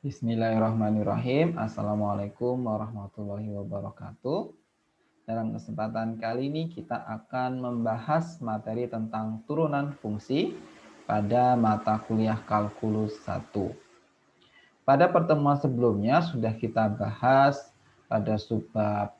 Bismillahirrahmanirrahim. Assalamualaikum warahmatullahi wabarakatuh. Dalam kesempatan kali ini kita akan membahas materi tentang turunan fungsi pada mata kuliah kalkulus 1. Pada pertemuan sebelumnya sudah kita bahas pada subbab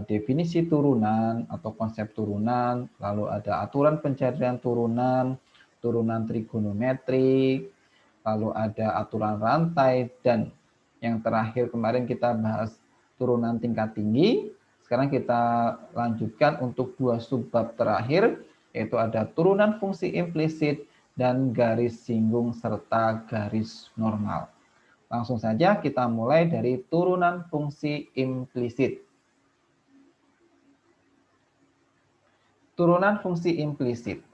definisi turunan atau konsep turunan, lalu ada aturan pencarian turunan, turunan trigonometrik, lalu ada aturan rantai, dan yang terakhir kemarin kita bahas turunan tingkat tinggi. Sekarang kita lanjutkan untuk dua subbab terakhir, yaitu ada turunan fungsi implisit dan garis singgung serta garis normal. Langsung saja kita mulai dari turunan fungsi implisit. Turunan fungsi implisit.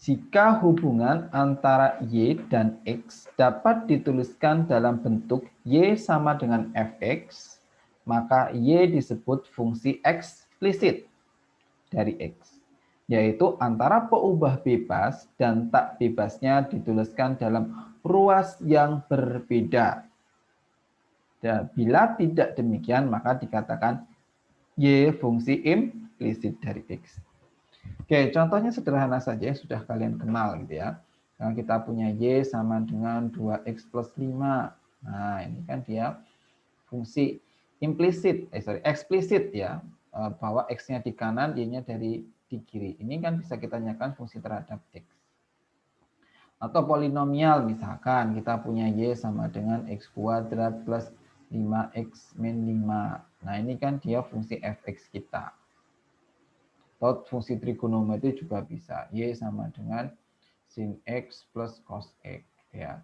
Jika hubungan antara Y dan X dapat dituliskan dalam bentuk Y sama dengan Fx, maka Y disebut fungsi eksplisit dari X, yaitu antara peubah bebas dan tak bebasnya dituliskan dalam ruas yang berbeda. Dan bila tidak demikian, maka dikatakan Y fungsi implisit dari X. Oke, contohnya sederhana saja, sudah kalian kenal gitu ya. Kalau kita punya Y sama dengan 2X plus 5. Nah, ini kan dia fungsi implisit, eksplisit ya, bahwa X-nya di kanan, Y-nya di kiri. Ini kan bisa kita nyatakan fungsi terhadap X. Atau polinomial, misalkan kita punya Y sama dengan X kuadrat plus 5X min 5. Nah, ini kan dia fungsi Fx kita. Atau fungsi trigonometri juga bisa. Y sama dengan sin X plus cos X. Ya.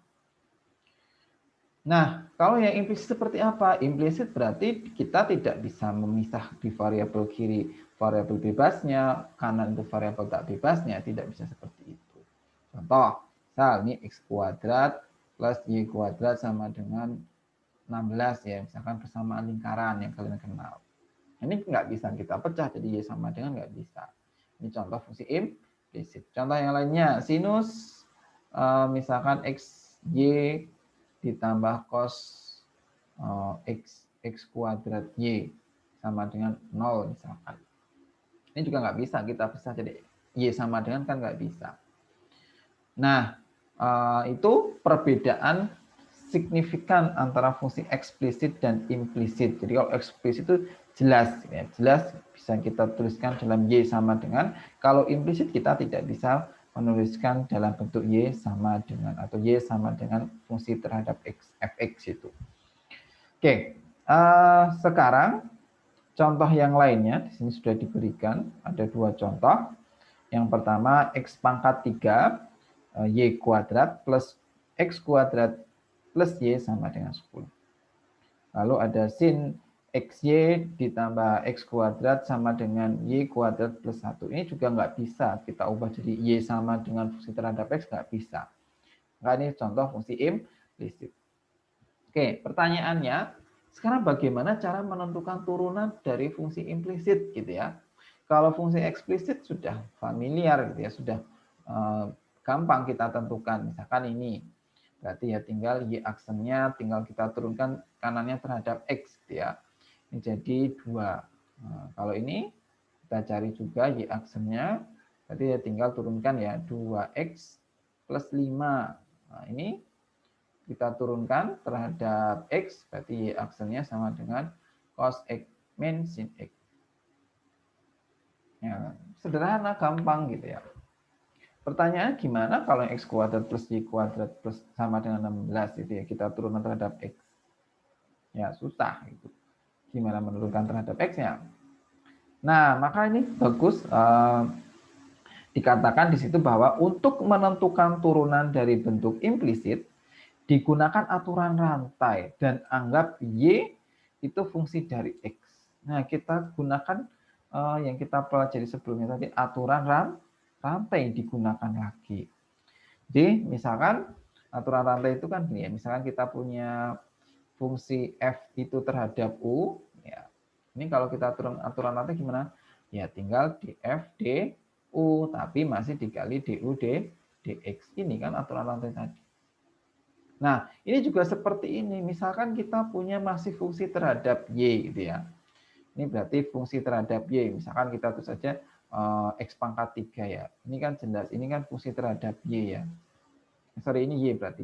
Nah, kalau yang implisit seperti apa? Implisit berarti kita tidak bisa memisah di variabel kiri variabel bebasnya, kanan itu variabel tak bebasnya, tidak bisa seperti itu. Contoh, misal ini X kuadrat plus Y kuadrat sama dengan 16 ya, misalkan persamaan lingkaran yang kalian kenal. Ini nggak bisa kita pecah jadi Y sama dengan nggak bisa. Ini contoh fungsi implisit. Contoh yang lainnya, sinus misalkan XY ditambah cos X kuadrat Y sama dengan 0 misalkan. Ini juga nggak bisa kita pecah jadi Y sama dengan kan nggak bisa. Nah, itu perbedaan signifikan antara fungsi eksplisit dan implisit. Jadi kalau eksplisit itu jelas, ya, jelas bisa kita tuliskan dalam Y sama dengan. Kalau implisit kita tidak bisa menuliskan dalam bentuk Y sama dengan atau Y sama dengan fungsi terhadap X, Fx itu. Oke, sekarang contoh yang lainnya di sini sudah diberikan ada dua contoh. Yang pertama X pangkat 3 Y kuadrat plus X kuadrat plus Y sama dengan 10. Lalu ada sin XY ditambah X kuadrat sama dengan Y kuadrat plus 1. Ini juga nggak bisa kita ubah jadi Y sama dengan fungsi terhadap X, nggak bisa. Nah, ini contoh fungsi implisit. Oke, pertanyaannya, sekarang bagaimana cara menentukan turunan dari fungsi implisit gitu ya. Kalau fungsi eksplisit sudah familiar gitu ya, sudah gampang kita tentukan. Misalkan ini, berarti ya tinggal Y aksennya tinggal kita turunkan kanannya terhadap X gitu ya. Ini jadi 2. Nah, kalau ini kita cari juga Y aksennya, berarti ya tinggal turunkan ya 2X plus 5. Nah, ini kita turunkan terhadap X, berarti Y aksennya sama dengan cos X min sin X. Ya, sederhana, gampang gitu ya. Pertanyaan gimana kalau X kuadrat plus Y kuadrat plus sama dengan 16 itu ya, kita turunkan terhadap X. Ya, susah itu. Gimana menurunkan terhadap X-nya? Nah, maka ini bagus dikatakan di situ bahwa untuk menentukan turunan dari bentuk implisit, digunakan aturan rantai dan anggap Y itu fungsi dari X. Nah, kita gunakan yang kita pelajari sebelumnya tadi, aturan rantai digunakan lagi. Jadi, misalkan aturan rantai itu kan ya, misalkan kita punya fungsi F itu terhadap U, ya. Ini kalau kita aturan rantai gimana? Ya, tinggal dF du, tapi masih dikali du dx. Ini kan aturan rantai tadi. Nah, ini juga seperti ini. Misalkan kita punya masih fungsi terhadap Y gitu ya. Ini berarti fungsi terhadap Y. Misalkan kita tulis saja X pangkat 3 ya. Ini kan jelas, ini kan fungsi terhadap Y ya. Sorry, ini Y berarti.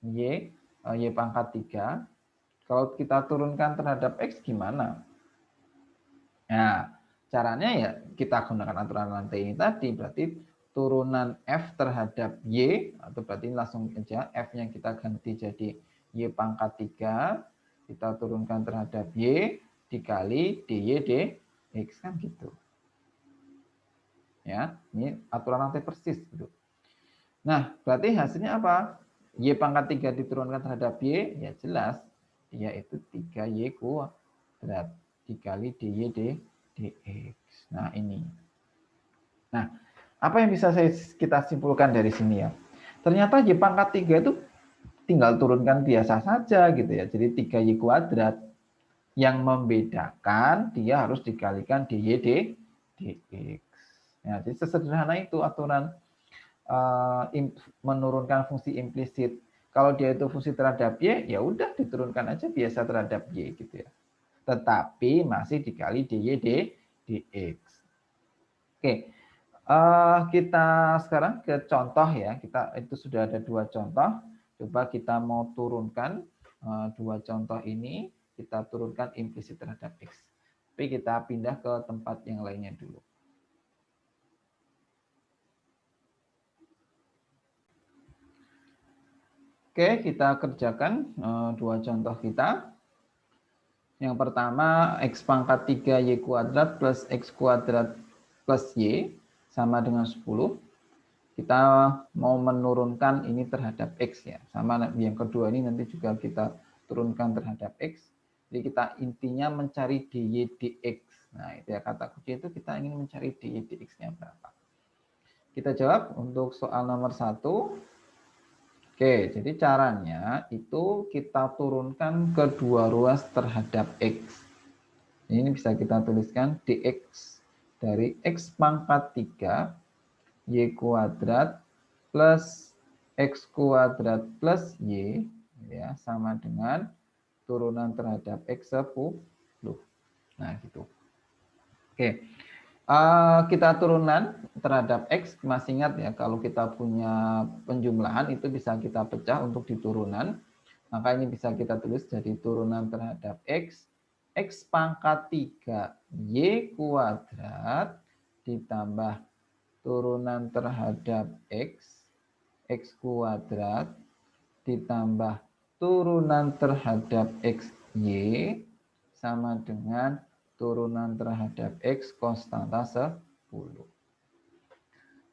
Y pangkat 3. Kalau kita turunkan terhadap X gimana? Nah, caranya ya kita gunakan aturan rantai ini tadi. Berarti turunan F terhadap Y, atau berarti langsung aja F-nya kita ganti jadi Y pangkat 3, kita turunkan terhadap Y, dikali DY DX, kan gitu. Ya, ini aturan rantai persis gitu. Nah, berarti hasilnya apa? Y pangkat 3 diturunkan terhadap Y, ya jelas dia itu 3Y kuadrat dikali DY DX. Nah, ini. Nah, apa yang bisa kita simpulkan dari sini ya? Ternyata Y pangkat 3 itu tinggal turunkan biasa saja gitu ya. Jadi 3Y kuadrat. Yang membedakan dia harus dikalikan DY DX. Ya, jadi sesederhana itu aturan menurunkan fungsi implisit. Kalau dia itu fungsi terhadap Y, ya udah diturunkan aja biasa terhadap Y gitu ya. Tetapi masih dikali DY DX. Oke, kita sekarang ke contoh ya. Kita itu sudah ada 2 contoh. Coba kita mau turunkan 2 contoh ini, kita turunkan implisit terhadap X. Tapi kita pindah ke tempat yang lainnya dulu. Oke, kita kerjakan 2 contoh kita. Yang pertama, X pangkat 3Y kuadrat plus X kuadrat plus Y sama dengan 10. Kita mau menurunkan ini terhadap X ya. Sama yang kedua ini nanti juga kita turunkan terhadap X. Jadi kita intinya mencari DY DX. Nah, itu ya kata kunci itu kita ingin mencari DY DX-nya berapa. Kita jawab untuk soal nomor 1. Oke, jadi caranya itu kita turunkan kedua ruas terhadap X. Ini bisa kita tuliskan dx dari X pangkat 3 Y kuadrat plus X kuadrat plus Y ya, sama dengan turunan terhadap X 10. Nah, gitu. Oke. Kita turunan terhadap X, masih ingat ya, kalau kita punya penjumlahan itu bisa kita pecah untuk diturunan. Maka ini bisa kita tulis jadi turunan terhadap X, X pangkat 3 Y kuadrat ditambah turunan terhadap X, X kuadrat ditambah turunan terhadap XY sama dengan turunan terhadap X konstanta 10.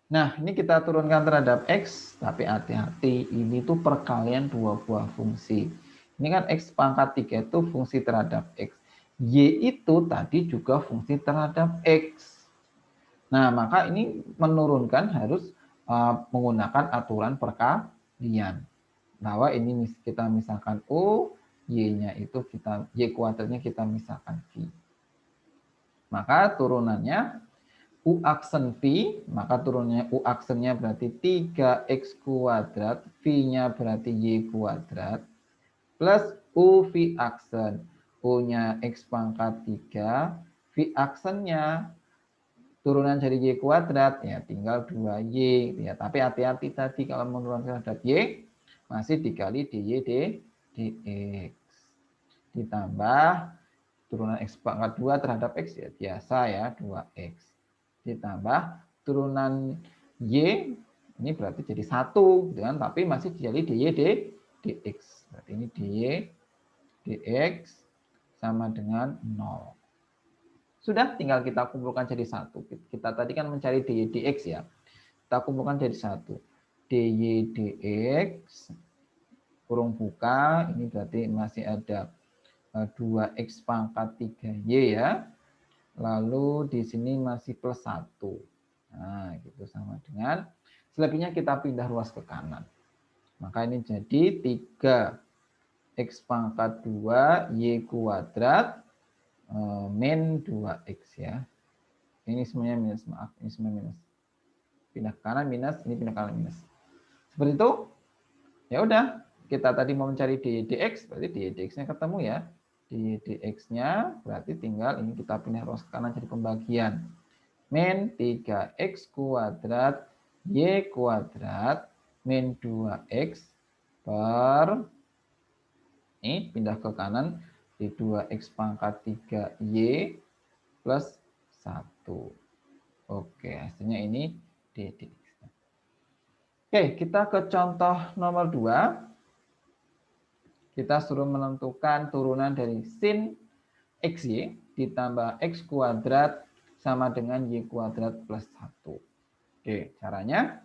Nah, ini kita turunkan terhadap X, tapi hati-hati, ini tuh perkalian dua buah fungsi. Ini kan X pangkat 3 itu fungsi terhadap X. Y itu tadi juga fungsi terhadap X. Nah, maka ini menurunkan harus menggunakan aturan perkalian. Bahwa ini kita misalkan U, Y-nya itu kita, Y kuadratnya kita misalkan V. Maka turunannya U aksen V, maka turunnya U aksennya berarti 3X kuadrat, V-nya berarti Y kuadrat, plus U V aksen. U-nya X pangkat 3, V aksennya turunan dari Y kuadrat, ya tinggal 2Y. Ya, tapi hati-hati tadi kalau menurunkan terhadap Y, masih dikali DY DX. Ditambah turunan X pangkat 2 terhadap X, ya biasa ya, 2X. Ditambah turunan Y, ini berarti jadi 1, kan? Tapi masih jadi DY DX. Berarti ini DY DX sama dengan 0. Sudah, tinggal kita kumpulkan jadi 1. Kita tadi kan mencari DY DX ya. Kita kumpulkan jadi 1. DY DX, kurung buka, ini berarti masih ada 2X pangkat 3Y ya. Lalu di sini masih plus 1. Nah, gitu sama dengan selebihnya kita pindah ruas ke kanan. Maka ini jadi 3X pangkat 2 Y kuadrat min 2X ya. Ini semuanya minus, maaf. Ini semua minus. Pindah ke kanan minus, ini pindah ke kanan minus. Seperti itu. Ya udah, kita tadi mau mencari dy dx, berarti dy dx-nya ketemu ya. Dy dx-nya berarti tinggal ini kita pindah ruas ke kanan jadi pembagian. Min 3x kuadrat y kuadrat min 2x per, ini pindah ke kanan, di 2x pangkat 3y plus 1. Oke, hasilnya ini dy dx. Oke, kita ke contoh nomor 2. Kita suruh menentukan turunan dari sin xy ditambah x kuadrat sama dengan y kuadrat plus 1. Oke, caranya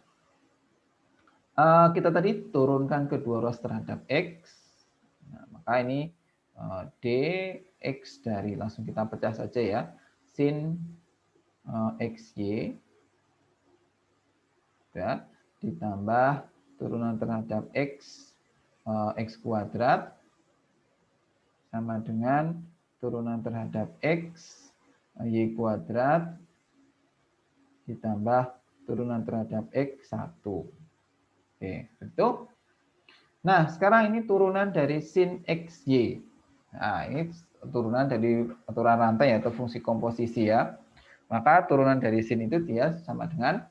kita tadi turunkan kedua ruas terhadap x. Nah, maka ini dx dari, langsung kita pecah saja ya, sin xy ya, ditambah turunan terhadap x kuadrat sama dengan turunan terhadap x y kuadrat ditambah turunan terhadap x 1. Oke, betul. Nah, sekarang ini turunan dari sin xy. Nah, ini turunan dari aturan rantai atau fungsi komposisi ya. Maka turunan dari sin itu dia sama dengan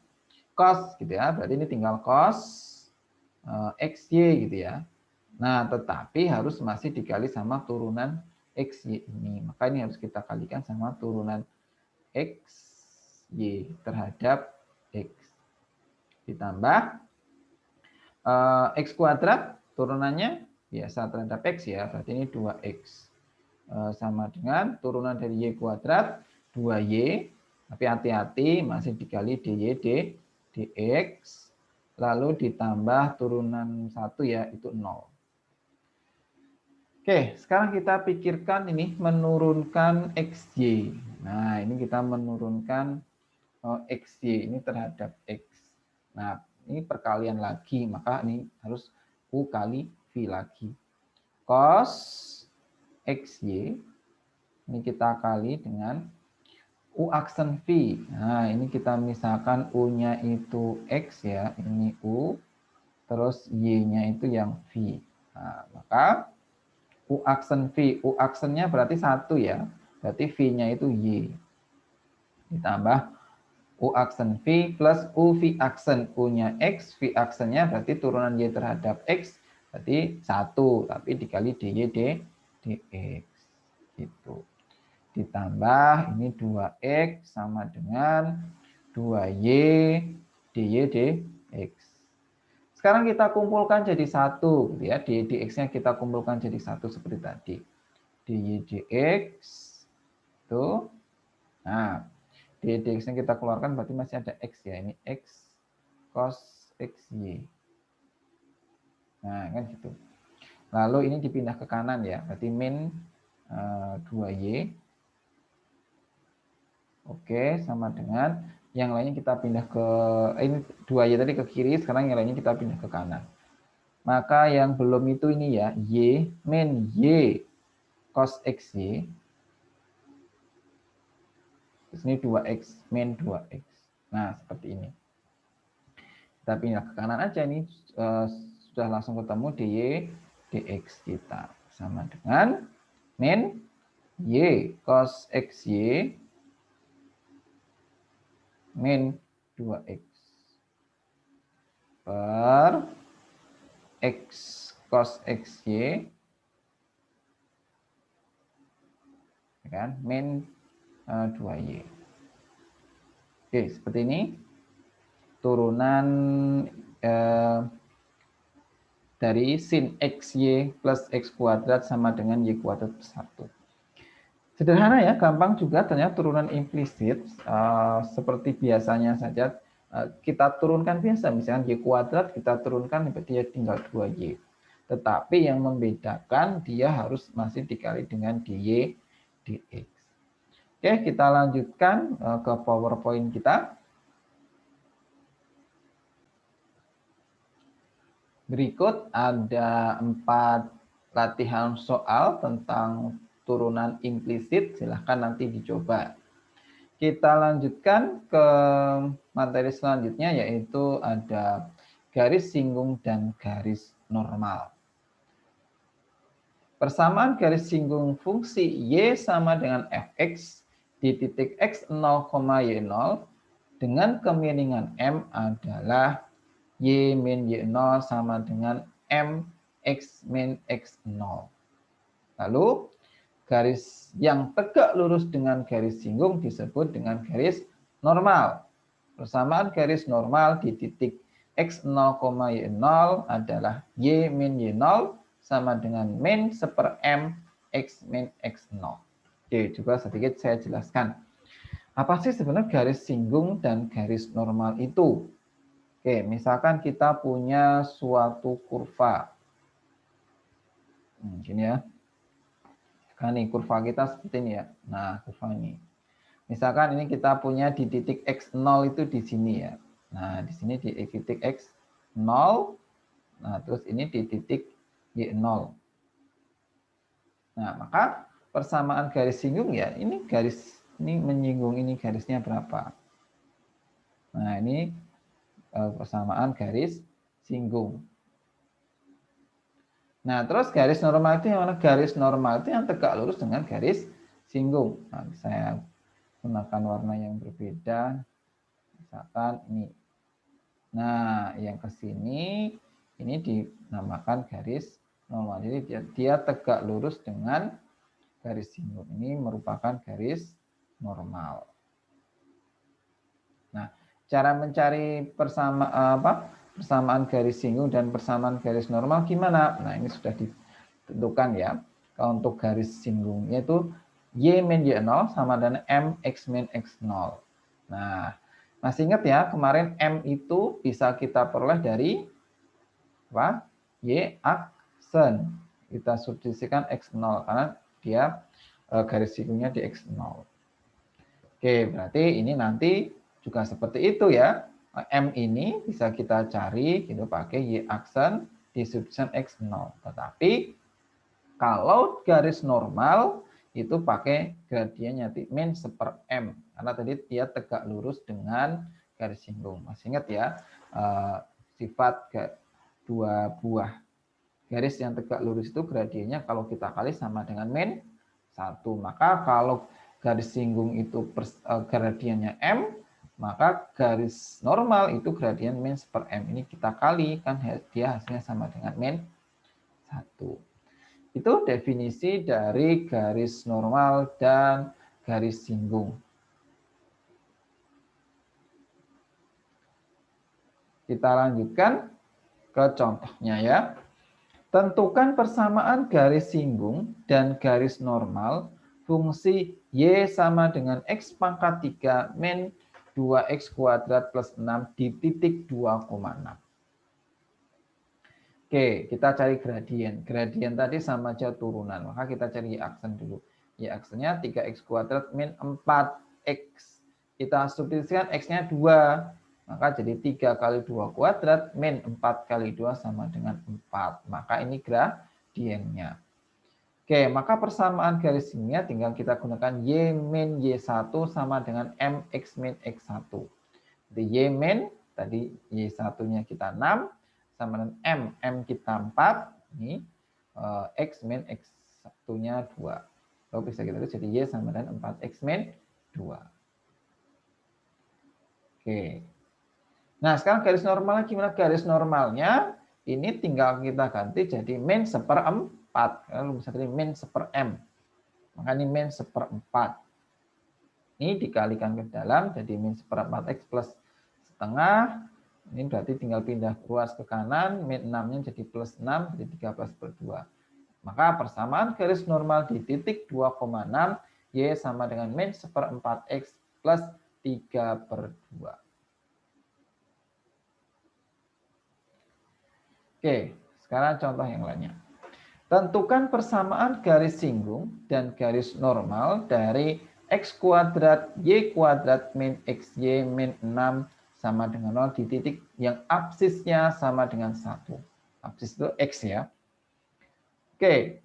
cos gitu ya. Berarti ini tinggal cos xy gitu ya. Nah, tetapi harus masih dikali sama turunan xy ini. Maka ini harus kita kalikan sama turunan xy terhadap x. Ditambah x kuadrat, turunannya biasa terhadap x ya. Berarti ini 2x. Sama dengan turunan dari y kuadrat, 2y. Tapi hati-hati, masih dikali dy dx. Lalu ditambah turunan 1 ya, itu 0. Oke, sekarang kita pikirkan ini menurunkan xy. Nah, ini kita menurunkan xy ini terhadap x. Nah, ini perkalian lagi, maka ini harus u kali v lagi. Cos xy ini kita kali dengan u aksen v. Nah, ini kita misalkan u-nya itu x ya, ini u, terus y-nya itu yang v. Nah, maka u aksen v, u aksennya berarti 1 ya, berarti v-nya itu y. Ditambah u aksen v plus u v aksen, u-nya x, v aksennya berarti turunan y terhadap x, berarti 1, tapi dikali dy dx. Gitu. Ditambah ini 2x sama dengan 2y dy dx. Sekarang kita kumpulkan jadi 1 gitu ya. Dy dx-nya kita kumpulkan jadi 1 seperti tadi. Dy dx itu, nah dy dx-nya kita keluarkan berarti masih ada x ya. Ini x cos xy. Nah, kan gitu. Lalu ini dipindah ke kanan ya. Berarti min 2y. Oke, sama dengan yang lainnya kita pindah ke, ini 2y tadi ke kiri, sekarang yang lainnya kita pindah ke kanan. Maka yang belum itu ini ya, y min y cos xy. Terus ini 2x min 2x. Nah, seperti ini. Kita pindah ke kanan aja ini, sudah langsung ketemu dy dx kita. Sama dengan min y cos xy min 2x per x cos xy kan min 2y. Oke, seperti ini turunan dari sin xy plus x kuadrat sama dengan y kuadrat plus 1. Sederhana ya, gampang juga, ternyata turunan implisit seperti biasanya saja kita turunkan biasa, misalnya y kuadrat kita turunkan dia tinggal 2y. Tetapi yang membedakan dia harus masih dikali dengan dy dx. Oke, kita lanjutkan ke PowerPoint kita. Berikut ada 4 latihan soal tentang turunan implisit, silahkan nanti dicoba. Kita lanjutkan ke materi selanjutnya, yaitu ada garis singgung dan garis normal. Persamaan garis singgung fungsi Y sama dengan fx di titik x0, y0 dengan kemiringan M adalah Y min Y0 sama dengan M X min X0. Lalu garis yang tegak lurus dengan garis singgung disebut dengan garis normal. Persamaan garis normal di titik x0, y0 adalah y min y0 sama dengan min seper m x min x0. Oke, juga sedikit saya jelaskan. Apa sih sebenarnya garis singgung dan garis normal itu? Oke, misalkan kita punya suatu kurva. Gini ya. Nah, nih kurva kita seperti ini ya. Nah, kurva ini. Misalkan ini kita punya di titik x0 itu di sini ya. Nah, di sini di titik x0. Nah, terus ini di titik y0. Nah, maka persamaan garis singgung ya, ini garis ini menyinggung ini garisnya berapa. Nah, ini persamaan garis singgung. Nah, terus garis normal itu yang mana? Garis normal itu yang tegak lurus dengan garis singgung. Nah, saya gunakan warna yang berbeda. Misalkan ini. Nah, yang ke sini ini dinamakan garis normal. Jadi dia tegak lurus dengan garis singgung. Ini merupakan garis normal. Nah, cara mencari persamaan garis singgung dan persamaan garis normal gimana? Nah, ini sudah ditentukan ya. Kalau untuk garis singgungnya itu Y min Y0 sama dengan M X min X0. Nah, masih ingat ya, kemarin M itu bisa kita peroleh dari apa? Y aksen. Kita substitusikan X0 karena dia garis singgungnya di X0. Oke, berarti ini nanti juga seperti itu ya. M ini bisa kita cari gitu pakai Y aksen di substitution X0. Tetapi kalau garis normal itu pakai gradiennya min seper M. Karena tadi dia tegak lurus dengan garis singgung. Masih ingat ya, sifat dua buah garis yang tegak lurus itu gradiennya kalau kita kali sama dengan min 1. Maka kalau garis singgung itu gradiennya M, maka garis normal itu gradien min seper M. Ini kita kali, kan dia hasilnya sama dengan min 1. Itu definisi dari garis normal dan garis singgung. Kita lanjutkan ke contohnya ya. Tentukan persamaan garis singgung dan garis normal fungsi Y sama dengan X pangkat 3 min 2X kuadrat plus 6 di titik 2,6. Oke, kita cari gradien. Gradien tadi sama aja turunan, maka kita cari Y aksen dulu. Y aksennya 3X kuadrat min 4X. Kita substitusikan X-nya 2. Maka jadi 3 kali 2 kuadrat min 4 kali 2 sama dengan 4. Maka ini gradiennya. Oke, maka persamaan garis singgungnya tinggal kita gunakan Y min Y1 sama dengan MX min X1. Jadi Y min, tadi Y1-nya kita 6, sama dengan M kita 4, ini X min X1-nya 2. Lalu bisa kita lihat jadi Y sama dengan 4X min 2. Oke. Nah, sekarang garis normalnya gimana? Garis normalnya ini tinggal kita ganti jadi min seper 4. Lalu bisa jadi min seper M. Maka ini min seper 4. Ini dikalikan ke dalam jadi min seper 4X plus setengah. Ini berarti tinggal pindah ruas ke kanan, min 6-nya jadi plus 6, jadi 13/2. Maka persamaan garis normal di titik 2,6, Y sama dengan min seper 4X plus 3/2. Oke, sekarang contoh yang lainnya. Tentukan persamaan garis singgung dan garis normal dari X kuadrat Y kuadrat min XY min 6 sama dengan 0 di titik yang absisnya sama dengan 1. Absis itu X ya. Oke,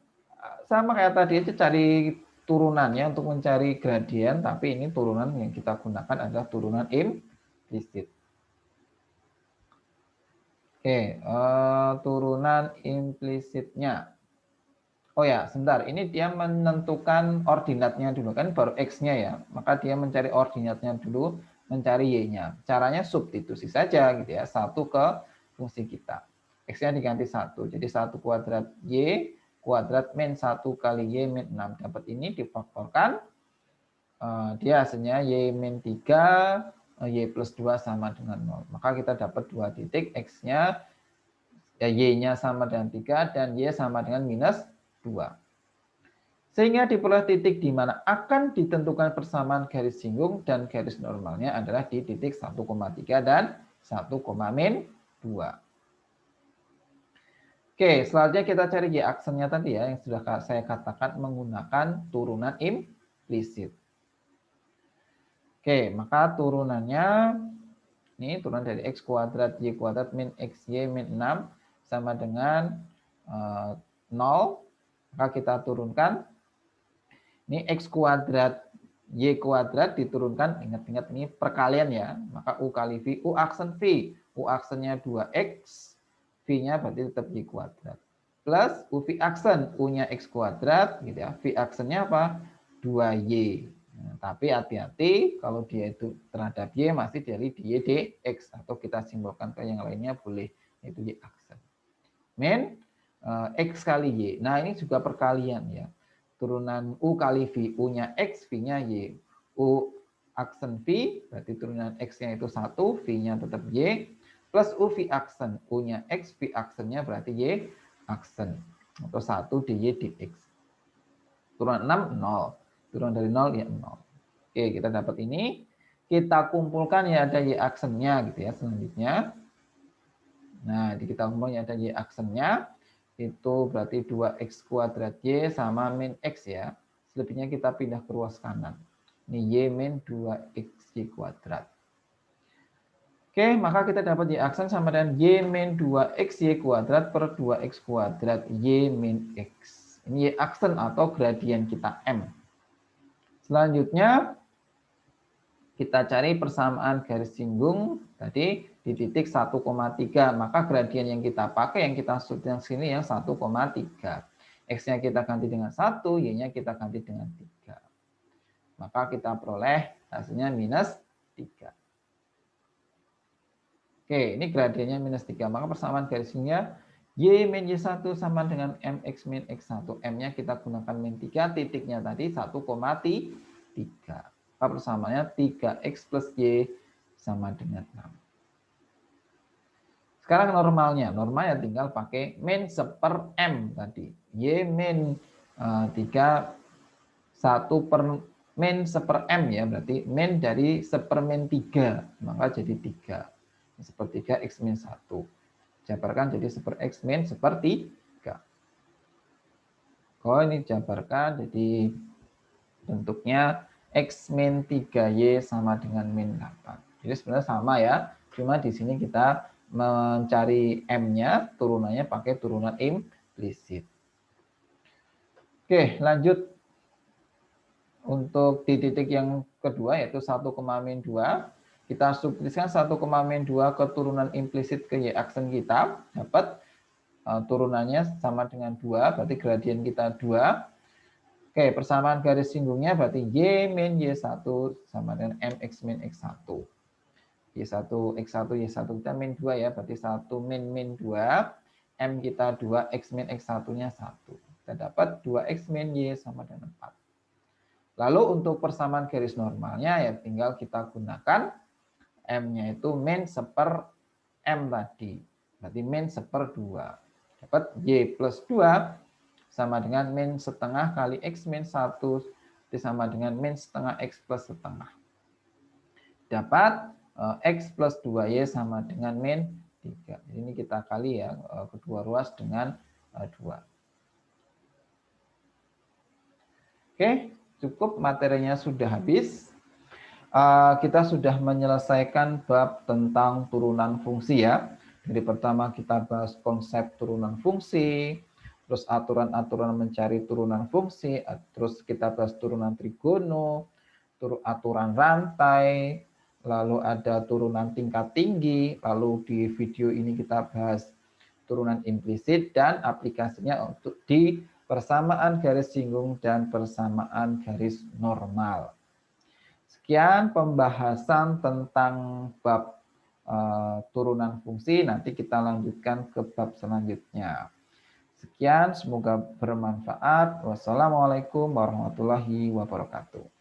sama kayak tadi itu cari turunannya untuk mencari gradien, tapi ini turunan yang kita gunakan adalah turunan implisit. Oke, turunan implisitnya. Oh ya, sebentar. Ini dia menentukan ordinatnya dulu. Kan baru X-nya ya. Maka dia mencari ordinatnya dulu, mencari Y-nya. Caranya substitusi saja gitu ya. 1 ke fungsi kita. X-nya diganti 1. Jadi 1 kuadrat Y kuadrat min 1 kali Y min 6. Dapat ini difaktorkan. Dia hasilnya Y min 3, Y plus 2 sama dengan 0. Maka kita dapat 2 titik. X-nya, ya, Y-nya sama dengan 3 dan Y sama dengan minus 2. Sehingga diperoleh titik di mana akan ditentukan persamaan garis singgung dan garis normalnya adalah di titik 1,3 dan 1,-2. Oke, selanjutnya kita cari Y aksennya tadi ya, yang sudah saya katakan menggunakan turunan implisit. Oke, maka turunannya, ini turunan dari X kuadrat Y kuadrat min XY min 6 sama dengan 0. Maka kita turunkan. Ini X kuadrat, Y kuadrat diturunkan, ingat-ingat ini perkalian ya, maka U kali V, U aksen V, U aksennya 2X, V-nya berarti tetap Y kuadrat. Plus U V aksen, U-nya X kuadrat, gitu ya, V aksennya apa? 2Y. Nah, tapi hati-hati, kalau dia itu terhadap Y, masih dari Y dx, atau kita simbolkan ke yang lainnya boleh, itu Y aksen. Min X kali Y, nah ini juga perkalian ya. Turunan U kali V, U-nya X, V-nya Y. U aksen V, berarti turunan X-nya itu 1, V-nya tetap Y. Plus U V aksen, U-nya X, V aksennya berarti Y aksen. Atau 1 dy dx. Turunan 6, 0. Turunan dari 0, ya 0. Oke, kita dapat ini. Kita kumpulkan ya ada Y aksennya gitu ya selanjutnya. Nah, di kita kumpulkan ya ada Y aksennya. Itu berarti 2x kuadrat Y sama min X ya. Selebihnya kita pindah ke ruas kanan. Ini Y min 2XY kuadrat. Oke, maka kita dapat Y aksen sama dengan Y min 2XY kuadrat per 2x kuadrat Y min X. Ini Y aksen atau gradien kita M. Selanjutnya, kita cari persamaan garis singgung tadi di titik 1,3. Maka gradien yang kita pakai, yang kita yang sini yang 1,3. X-nya kita ganti dengan 1, Y-nya kita ganti dengan 3. Maka kita peroleh hasilnya minus 3. Oke, ini gradiennya minus 3. Maka persamaan garis singgungnya Y min Y1 sama dengan MX min X1. M-nya kita gunakan min 3, titiknya tadi 1,3. Maka persamaannya 3X plus Y sama dengan 6. Sekarang normalnya. Normalnya tinggal pakai min 1 M tadi. Y min 3, 1 per min 1 M ya. Berarti min dari 1 min 3. Maka jadi 3. 1/3 X min 1. Jabarkan jadi 1/X min 1/3. Oh, ini jabarkan jadi bentuknya X min 3Y sama dengan min 8. Jadi sebenarnya sama ya, cuma di sini kita mencari M-nya, turunannya pakai turunan implisit. Oke, lanjut. Untuk di titik yang kedua, yaitu 1,-2, kita substitusikan 1,-2 ke turunan implisit ke Y aksen kita, dapat turunannya sama dengan 2, berarti gradien kita 2. Oke, persamaan garis singgungnya berarti Y min Y1 sama dengan MX min X1. Y1, X1, Y1 kita min 2 ya, berarti 1 min min 2. M kita 2, X min X1-nya 1. Kita dapat 2X min Y sama dengan 4. Lalu untuk persamaan garis normalnya ya tinggal kita gunakan M-nya itu min 1 M tadi. Berarti min 1/2. Dapat Y plus 2 sama dengan min setengah kali X min 1 sama dengan min setengah X plus setengah. Dapat X plus 2Y sama dengan min 3. Jadi ini kita kali ya kedua ruas dengan 2. Oke, cukup, materinya sudah habis. Kita sudah menyelesaikan bab tentang turunan fungsi ya. Jadi pertama kita bahas konsep turunan fungsi, terus aturan-aturan mencari turunan fungsi, terus kita bahas turunan trigono, aturan rantai, lalu ada turunan tingkat tinggi, lalu di video ini kita bahas turunan implisit dan aplikasinya untuk di persamaan garis singgung, dan persamaan garis normal. Sekian pembahasan tentang bab turunan fungsi. Nanti kita lanjutkan ke bab selanjutnya. Sekian, semoga bermanfaat. Wassalamualaikum warahmatullahi wabarakatuh.